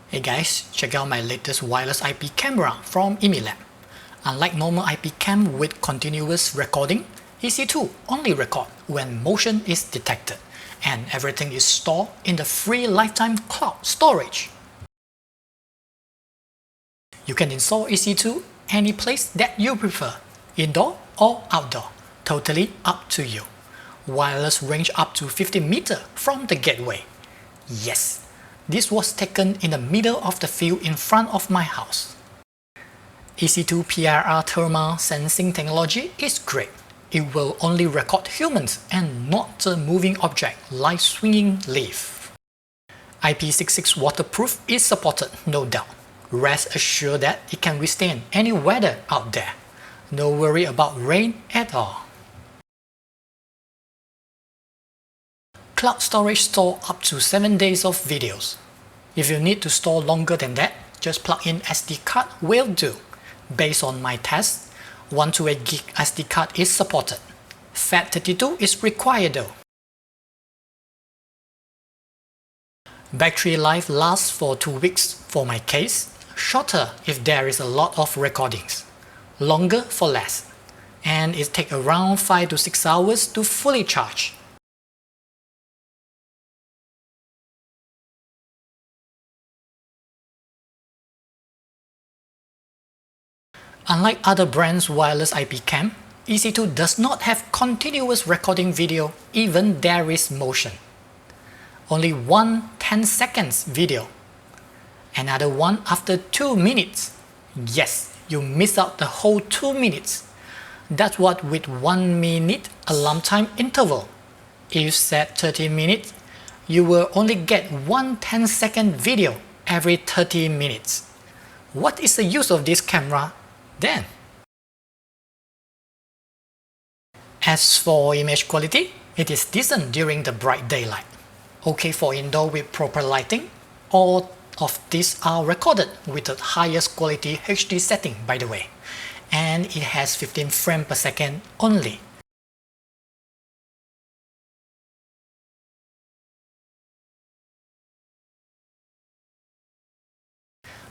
Hey guys, check out my latest wireless IP camera from IMILAB. Unlike normal IP cam with continuous recording, EC2 only record when motion is detected and everything is stored in the free lifetime cloud storage. You can install EC2 any place that you prefer, indoor or outdoor, totally up to you. Wireless range up to 50 meters from the gateway. Yes, this was taken in the middle of the field in front of my house. EC2 PIR thermal sensing technology is great. It will only record humans and not a moving object like swinging leaf. IP66 waterproof is supported, no doubt. Rest assured that it can withstand any weather out there. No worry about rain at all. Cloud storage store up to 7 days of videos. If you need to store longer than that, just plug in SD card will do. Based on my test, 128 gig SD card is supported. FAT32 is required though. Battery life lasts for 2 weeks for my case, shorter if there is a lot of recordings, longer for less, and it takes around 5 to 6 hours to fully charge. Unlike other brands' wireless IP cam, EC2 does not have continuous recording video even there is motion. Only one 10 seconds video. Another one after 2 minutes. Yes, you miss out the whole 2 minutes. That's what with 1 minute alarm time interval. If set 30 minutes, you will only get one 10-second video every 30 minutes. What is the use of this camera then? As for image quality, it is decent during the bright daylight. Okay for indoor with proper lighting. All of these are recorded with the highest quality HD setting by the way, and it has 15 frames per second only.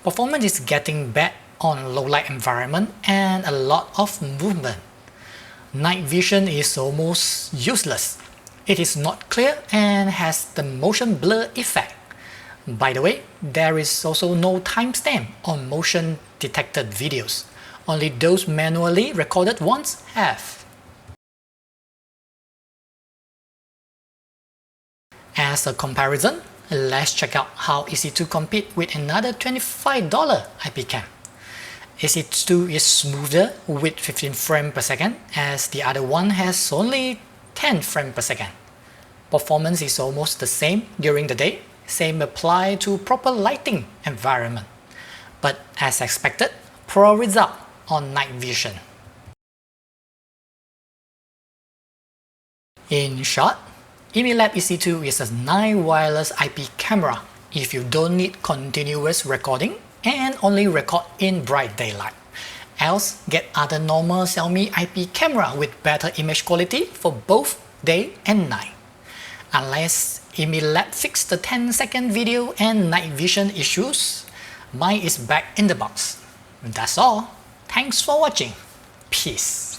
Performance is getting bad on low light environment and a lot of movement. Night vision is almost useless. It is not clear and has the motion blur effect. By the way, there is also no timestamp on motion detected videos. Only those manually recorded ones have. As a comparison, let's check out how EC2 compete with another $25 IP cam. EC2 is smoother with 15 frames per second as the other one has only 10 frames per second. Performance is almost the same during the day, same apply to proper lighting environment. But as expected, poor result on night vision. In short, IMILAB EC2 is a nice wireless IP camera if you don't need continuous recording and only record in bright daylight. Else, get other normal Xiaomi IP camera with better image quality for both day and night. Unless IMILAB fixed the 10-second video and night vision issues, mine is back in the box. That's all. Thanks for watching. Peace.